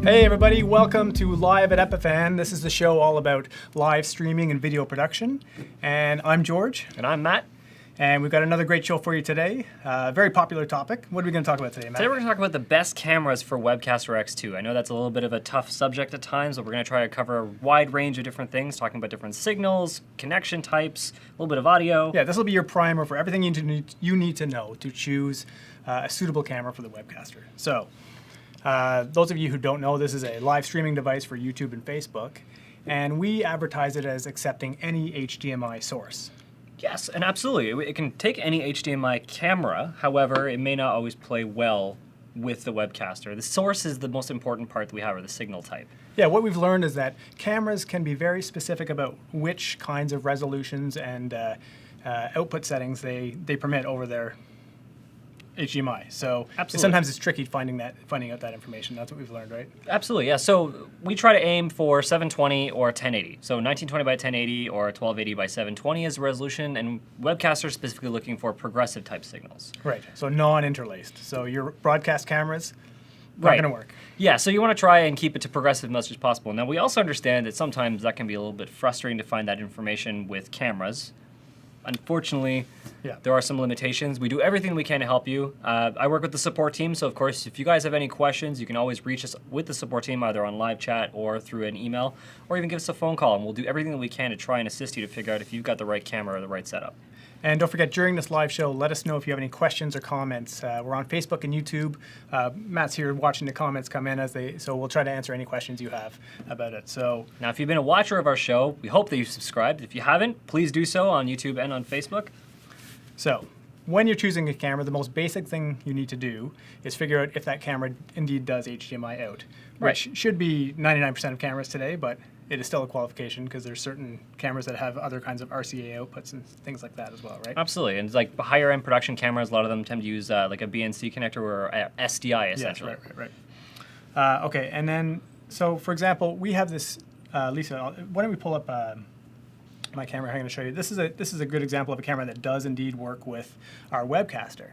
Hey everybody, welcome to Live at Epiphan. This is the show all about live streaming and video production. And I'm George. And I'm Matt. And we've got another great show for you today. Very popular topic. What are we going to talk about today, Matt? Today we're going to talk about the best cameras for Webcaster X2. I know that's a little bit of a tough subject at times, but we're going to try to cover a wide range of different things, talking about different signals, connection types, a little bit of audio. Yeah, this will be your primer for everything you need to know to choose a suitable camera for the Webcaster. So, those of you who don't know, this is a live streaming device for YouTube and Facebook, and we advertise it as accepting any HDMI source. Yes, and absolutely. It can take any HDMI camera, however, it may not always play well with the Webcaster. The source is the most important part that we have, or the signal type. Yeah, what we've learned is that cameras can be very specific about which kinds of resolutions and output settings they permit over their HDMI. So sometimes it's tricky finding out that information. That's what we've learned, right? Absolutely, yeah. So we try to aim for 720 or 1080. So 1920 by 1080 or 1280 by 720 is the resolution, and Webcaster is specifically looking for progressive type signals. Right, so non-interlaced. So your broadcast cameras not going to work. Yeah, so you want to try and keep it to progressive as much as possible. Now, we also understand that sometimes that can be a little bit frustrating to find that information with cameras. Unfortunately, there are some limitations. We do everything we can to help you. I work with the support team, so of course, if you guys have any questions, you can always reach us with the support team, either on live chat or through an email, or even give us a phone call, and we'll do everything that we can to try and assist you to figure out if you've got the right camera or the right setup. And don't forget, during this live show, let us know if you have any questions or comments. We're on Facebook and YouTube. Matt's here watching the comments come in so we'll try to answer any questions you have about it. So now, if you've been a watcher of our show, we hope that you've subscribed. If you haven't, please do so on YouTube and on Facebook. So when you're choosing a camera, the most basic thing you need to do is figure out if that camera indeed does HDMI out, which should be 99% of cameras today, but it is still a qualification because there's certain cameras that have other kinds of RCA outputs and things like that as well, right? Absolutely, and like higher end production cameras, a lot of them tend to use like a BNC connector or a SDI essentially. Yes, right. Okay, and then, so for example, we have this, Lisa, why don't we pull up my camera I'm going to show you. This is a good example of a camera that does indeed work with our Webcaster.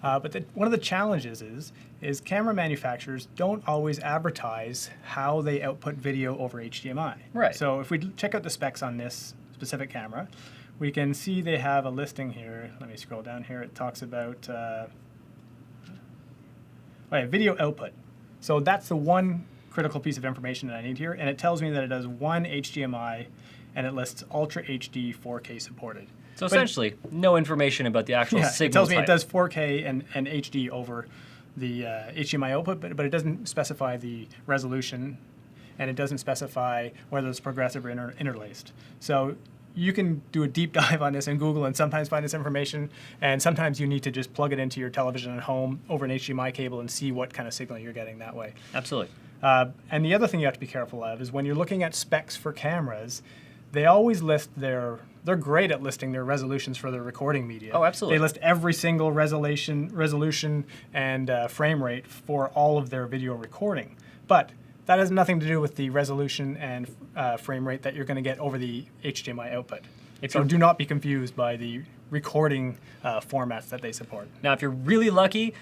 But one of the challenges is camera manufacturers don't always advertise how they output video over HDMI. Right. So if we check out the specs on this specific camera, we can see they have a listing here. Let me scroll down here. It talks about video output. So that's the one critical piece of information that I need here, and it tells me that it does one HDMI, and it lists Ultra HD 4K supported. So essentially, no information about the actual signal it tells me type. it does 4K and HD over the HDMI output, but it doesn't specify the resolution, and it doesn't specify whether it's progressive or interlaced. So you can do a deep dive on this in Google and sometimes find this information, and sometimes you need to just plug it into your television at home over an HDMI cable and see what kind of signal you're getting that way. Absolutely. And the other thing you have to be careful of is when you're looking at specs for cameras, they always list they're great at listing their resolutions for their recording media. Oh, absolutely. They list every single resolution and frame rate for all of their video recording. But that has nothing to do with the resolution and frame rate that you're going to get over the HDMI output. So do not be confused by the recording formats that they support. Now, if you're really lucky,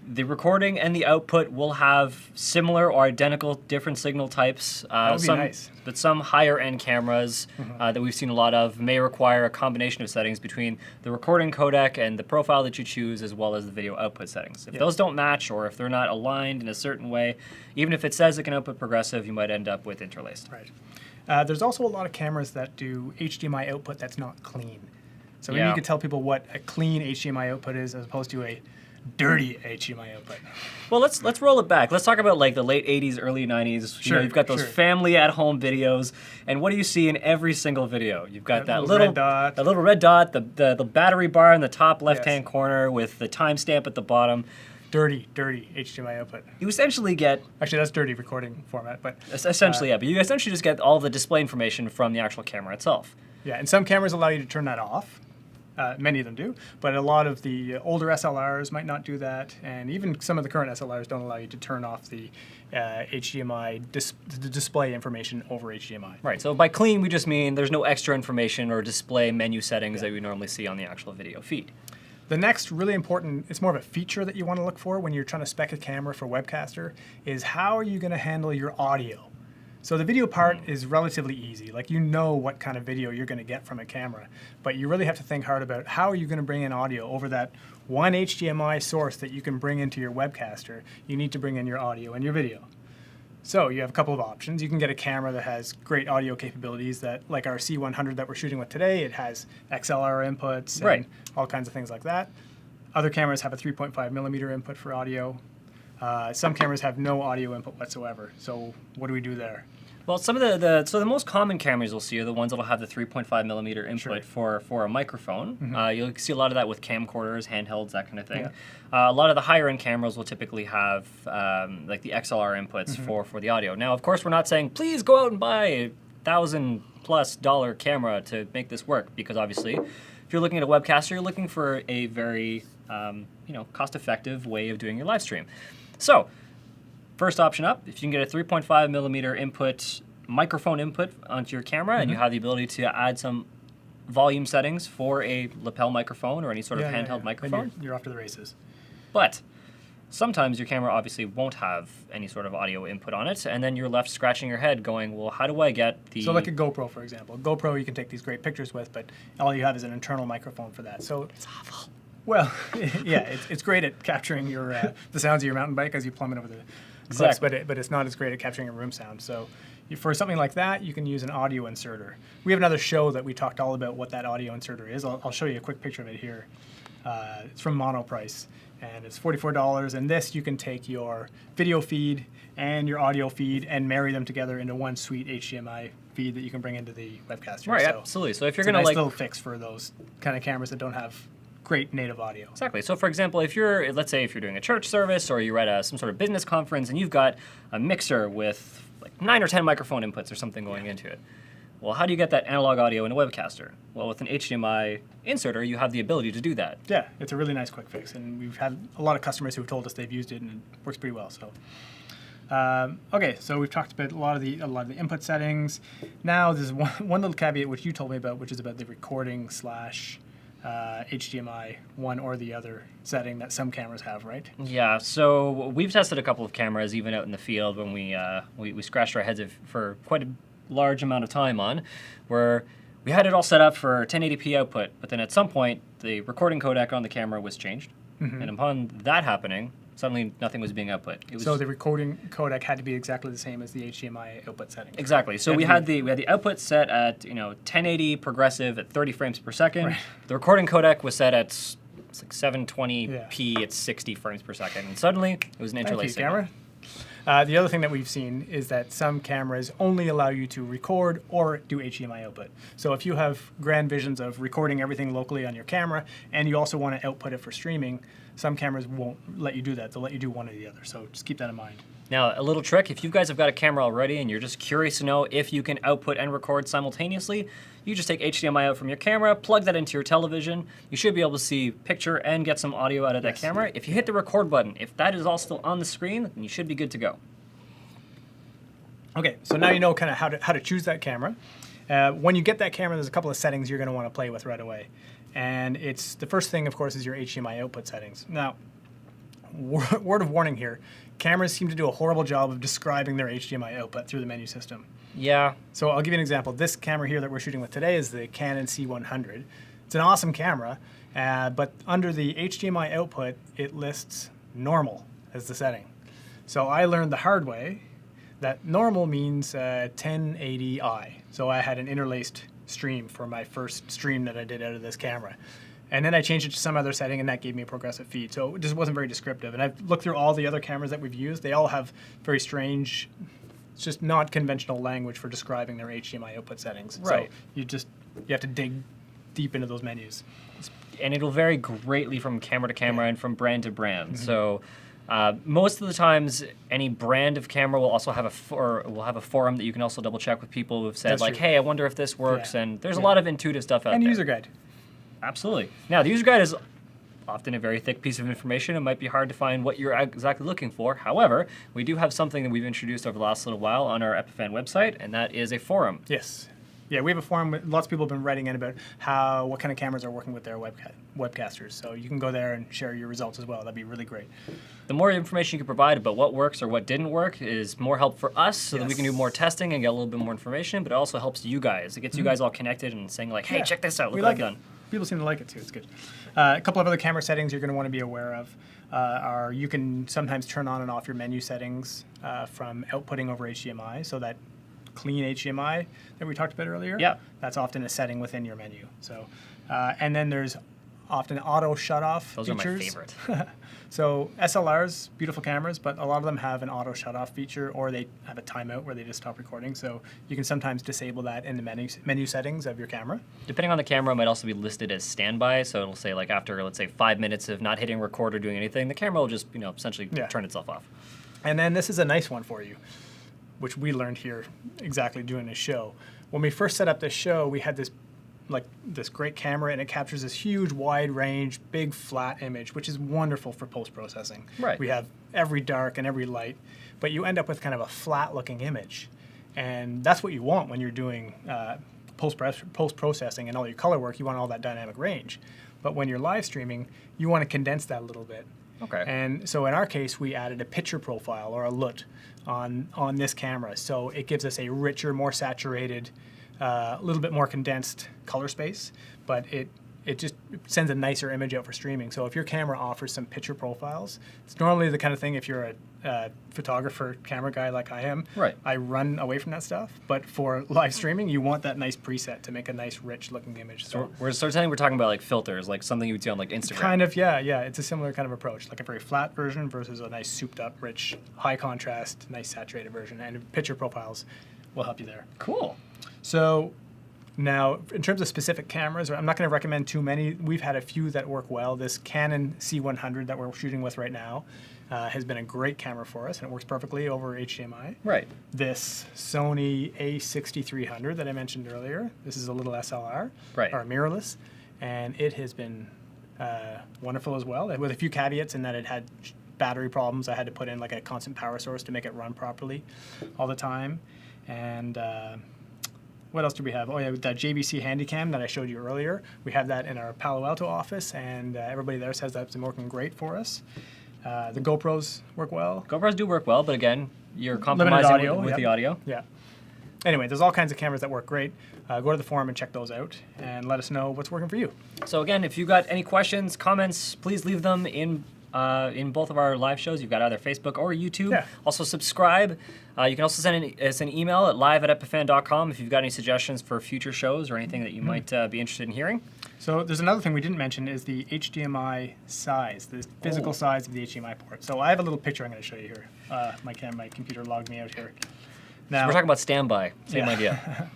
the recording and the output will have similar or identical different signal types. That would be nice. But some higher end cameras that we've seen a lot of may require a combination of settings between the recording codec and the profile that you choose, as well as the video output settings. If those don't match, or if they're not aligned in a certain way, even if it says it can output progressive, you might end up with interlaced. Right. There's also a lot of cameras that do HDMI output that's not clean. So maybe you could tell people what a clean HDMI output is as opposed to a dirty HDMI output. Well, let's roll it back. Let's talk about like the late 80s, early 90s. Sure, you've got those family at home videos, and what do you see in every single video? You've got that little red dot, the battery bar in the top left-hand corner with the timestamp at the bottom. Dirty HDMI output. You essentially get... Actually, that's dirty recording format, but... Essentially, but you essentially just get all the display information from the actual camera itself. Yeah, and some cameras allow you to turn that off. Many of them do, but a lot of the older SLRs might not do that, and even some of the current SLRs don't allow you to turn off the HDMI the display information over HDMI. Right, so by clean we just mean there's no extra information or display menu settings that we normally see on the actual video feed. The next really important, it's more of a feature that you want to look for when you're trying to spec a camera for Webcaster, is how are you going to handle your audio? So the video part is relatively easy. Like, you know what kind of video you're going to get from a camera, but you really have to think hard about how are you going to bring in audio over that one HDMI source that you can bring into your Webcaster. You need to bring in your audio and your video. So you have a couple of options. You can get a camera that has great audio capabilities, that, like our C100 that we're shooting with today, it has XLR inputs and all kinds of things like that. Other cameras have a 3.5 millimeter input for audio. Some cameras have no audio input whatsoever. So what do we do there? Well, some of the most common cameras you'll see are the ones that'll have the 3.5 millimeter input for a microphone. You'll see a lot of that with camcorders, handhelds, that kind of thing. A lot of the higher end cameras will typically have like the XLR inputs for the audio. Now, of course, we're not saying please go out and buy a $1,000+ camera to make this work, because obviously, if you're looking at a Webcaster, you're looking for a very cost-effective way of doing your live stream. So, first option up, if you can get a 3.5 millimeter input, microphone input onto your camera, and you have the ability to add some volume settings for a lapel microphone or any sort of handheld microphone. You're off to the races. But sometimes your camera obviously won't have any sort of audio input on it, and then you're left scratching your head going, well, how do I get the... So like a GoPro, for example. GoPro you can take these great pictures with, but all you have is an internal microphone for that. So It's awful. Well, yeah, it's great at capturing your the sounds of your mountain bike as you plummet over the cliffs, but it's not as great at capturing a room sound. So for something like that, you can use an audio inserter. We have another show that we talked all about what that audio inserter is. I'll show you a quick picture of it here. It's from Monoprice, and it's $44. And this, you can take your video feed and your audio feed and marry them together into one sweet HDMI feed that you can bring into the Webcaster. Right, so absolutely. So if you're it's going to a nice little fix for those kind of cameras that don't have great native audio. Exactly. So, for example, let's say if you're doing a church service or you're at some sort of business conference and you've got a mixer with like 9 or 10 microphone inputs or something going into it. Well, how do you get that analog audio in a Webcaster? Well, with an HDMI inserter, you have the ability to do that. Yeah, it's a really nice quick fix, and we've had a lot of customers who've told us they've used it and it works pretty well. So, okay, so we've talked about a lot of the input settings. Now, there's one little caveat which you told me about, which is about the recording / HDMI, one or the other setting that some cameras have, right? Yeah, so we've tested a couple of cameras even out in the field when we scratched our heads for quite a large amount of time on, where we had it all set up for 1080p output, but then at some point the recording codec on the camera was changed, and upon that happening, suddenly nothing was being output. So the recording codec had to be exactly the same as the HDMI output setting. Exactly. So we had the output set at 1080 progressive at 30 frames per second. Right. The recording codec was set at it's like 720p at 60 frames per second, and suddenly it was an interlaced camera. The other thing that we've seen is that some cameras only allow you to record or do HDMI output. So if you have grand visions of recording everything locally on your camera and you also want to output it for streaming, some cameras won't let you do that. They'll let you do one or the other. So just keep that in mind. Now, a little trick, if you guys have got a camera already and you're just curious to know if you can output and record simultaneously, you just take HDMI out from your camera, plug that into your television. You should be able to see picture and get some audio out of that camera. If you hit the record button, if that is all still on the screen, then you should be good to go. Okay, so now you know kind of how to choose that camera. When you get that camera, there's a couple of settings you're going to want to play with right away. And the first thing, of course, is your HDMI output settings. Now, word of warning here, cameras seem to do a horrible job of describing their HDMI output through the menu system. Yeah. So I'll give you an example. This camera here that we're shooting with today is the Canon C100. It's an awesome camera, but under the HDMI output, it lists normal as the setting. So I learned the hard way that normal means 1080i. So I had an interlaced stream for my first stream that I did out of this camera. And then I changed it to some other setting, and that gave me a progressive feed. So it just wasn't very descriptive. And I've looked through all the other cameras that we've used. They all have very strange, it's just not conventional language for describing their HDMI output settings. Right. So you have to dig deep into those menus. And it'll vary greatly from camera to camera and from brand to brand. So most of the times, any brand of camera will also have a forum that you can also double check with people who've said, like, hey, I wonder if this works. And there's a lot of intuitive stuff out there. And user guide. Absolutely. Now, the user guide is often a very thick piece of information. It might be hard to find what you're exactly looking for. However, we do have something that we've introduced over the last little while on our Epiphan website, and that is a forum. Yes. Yeah, we have a forum. Lots of people have been writing in about what kind of cameras are working with their webcasters. So you can go there and share your results as well. That'd be really great. The more information you can provide about what works or what didn't work is more help for us, so that we can do more testing and get a little bit more information. But it also helps you guys. It gets you guys all connected and saying like, "Hey, check this out! Look what I've done." People seem to like it too. It's good. A couple of other camera settings you're going to want to be aware of are you can sometimes turn on and off your menu settings from outputting over HDMI. So that clean HDMI that we talked about earlier. Yeah. That's often a setting within your menu. So, and then there's often auto shut-off Those features. are my favorite. So SLRs, beautiful cameras, but a lot of them have an auto shut-off feature, or they have a timeout where they just stop recording. So you can sometimes disable that in the menu settings of your camera. Depending on the camera, it might also be listed as standby. So it'll say like after, let's say, 5 minutes of not hitting record or doing anything, the camera will just essentially turn itself off. And then this is a nice one for you, which we learned here exactly doing this show. When we first set up this show, we had this great camera, and it captures this huge wide range, big flat image, which is wonderful for post-processing. Right. We have every dark and every light, but you end up with kind of a flat-looking image. And that's what you want when you're doing post-processing and all your color work. You want all that dynamic range. But when you're live streaming, you want to condense that a little bit. Okay. And so in our case, we added a picture profile or a LUT on this camera. So it gives us a richer, more saturated, a little bit more condensed color space, but it just sends a nicer image out for streaming. So if your camera offers some picture profiles, it's normally the kind of thing, if you're a photographer, camera guy like I am, right. I run away from that stuff. But for live streaming, you want that nice preset to make a nice, rich looking image. So we're talking about like filters, like something you would see on like Instagram. Kind of, yeah. It's a similar kind of approach, like a very flat version versus a nice souped up, rich, high contrast, nice saturated version. And picture profiles will help you there. Cool. So now, in terms of specific cameras, I'm not going to recommend too many. We've had a few that work well. This Canon C100 that we're shooting with right now has been a great camera for us, and it works perfectly over HDMI. Right. This Sony A6300 that I mentioned earlier, this is a little SLR, right, or mirrorless, and it has been wonderful as well, with a few caveats in that it had battery problems. I had to put in like a constant power source to make it run properly all the time. And what else do we have? Oh yeah, that JVC Handycam that I showed you earlier. We have that in our Palo Alto office, and everybody there says that's been working great for us. The GoPros work well. GoPros do work well, but again, you're compromising audio, with the audio. Yeah. Anyway, there's all kinds of cameras that work great. Go to the forum and check those out, and let us know what's working for you. So again, if you've got any questions, comments, please leave them in both of our live shows. You've got either Facebook or YouTube. Yeah. Also subscribe. You can also send us an email at live@epiphan.com if you've got any suggestions for future shows or anything that you might be interested in hearing. So there's another thing we didn't mention is the HDMI size, the physical size of the HDMI port. So I have a little picture I'm going to show you here. My computer logged me out here. Now, so we're talking about standby. Same idea.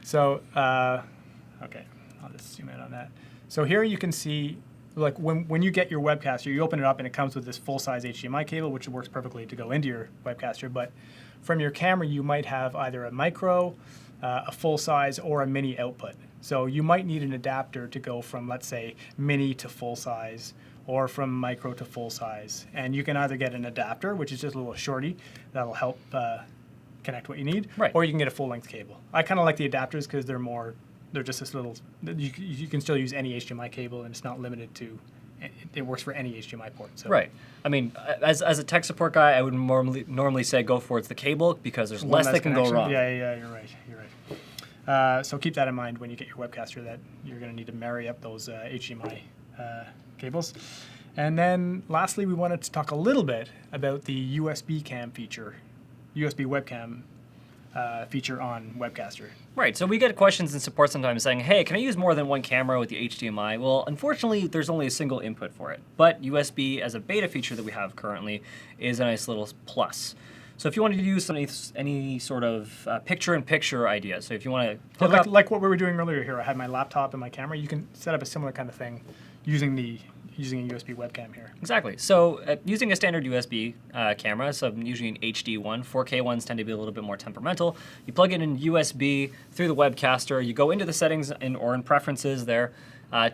So, okay, I'll just zoom in on that. So here you can see, like when you get your Webcaster, you open it up and it comes with this full-size HDMI cable, which works perfectly to go into your Webcaster. But from your camera, you might have either a micro, a full-size, or a mini output. So you might need an adapter to go from, let's say, mini to full-size, or from micro to full-size. And you can either get an adapter, which is just a little shorty that'll help connect what you need, right, or you can get a full-length cable. I kind of like the adapters because they're just this little, you can still use any HDMI cable, and it's not limited to, it works for any HDMI port. So. Right. I mean, as a tech support guy, I would normally say go towards the cable because there's less that can go wrong. Yeah, you're right. So keep that in mind when you get your Webcaster, that you're going to need to marry up those HDMI cables. And then lastly, we wanted to talk a little bit about the USB cam feature, USB webcam feature on Webcaster. Right, so we get questions in support sometimes saying, hey, can I use more than one camera with the HDMI? Well, unfortunately, there's only a single input for it. But USB, as a beta feature that we have currently, is a nice little plus. So if you wanted to use any sort of picture-in-picture idea, so if you want to hook up... Like what we were doing earlier here, I had my laptop and my camera. You can set up a similar kind of thing using a USB webcam here. Exactly. So using a standard USB camera, so usually an HD one, 4K ones tend to be a little bit more temperamental. You plug it in USB through the Webcaster. You go into the settings or in preferences there.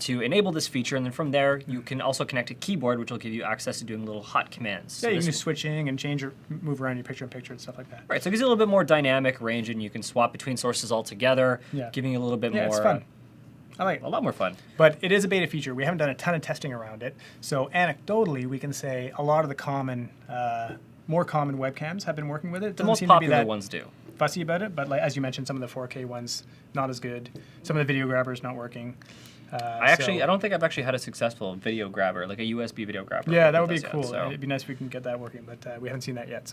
to enable this feature, and then from there you can also connect a keyboard, which will give you access to doing little hot commands. Yeah, So you can this- do switching and change or move around your picture-in-picture and stuff like that. Right, so it gives you a little bit more dynamic range, and you can swap between sources altogether, Yeah. giving you a little bit Yeah, more. it's fun. I like it. A lot more fun. But it is a beta feature. We haven't done a ton of testing around it. So anecdotally, we can say a lot of the common, more common webcams have been working with it. It The doesn't most seem to be popular that ones do. fussy about it, but like as you mentioned, some of the 4K ones not as good. Some of the video grabbers not working. I don't think I've actually had a successful video grabber, like a USB video grabber. Yeah, that would be with us cool. yet, so. It'd be nice if we can get that working, but we haven't seen that yet.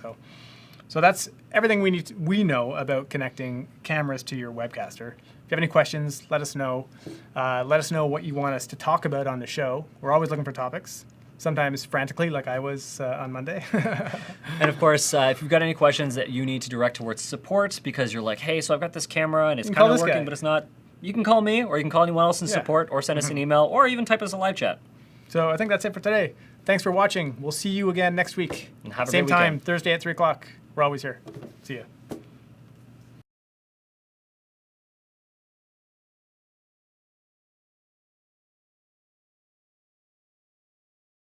So that's everything we know about connecting cameras to your Webcaster. If you have any questions, let us know. Let us know what you want us to talk about on the show. We're always looking for topics. Sometimes frantically, like I was on Monday. And of course, if you've got any questions that you need to direct towards support because you're like, hey, so I've got this camera and it's You can call kind of this working, guy. but it's not, you can call me or you can call anyone else in Yeah. support or send us an email or even type us a live chat. So I think that's it for today. Thanks for watching. We'll see you again next week. And have a Same great time, weekend. Thursday at 3 o'clock. We're always here. See ya.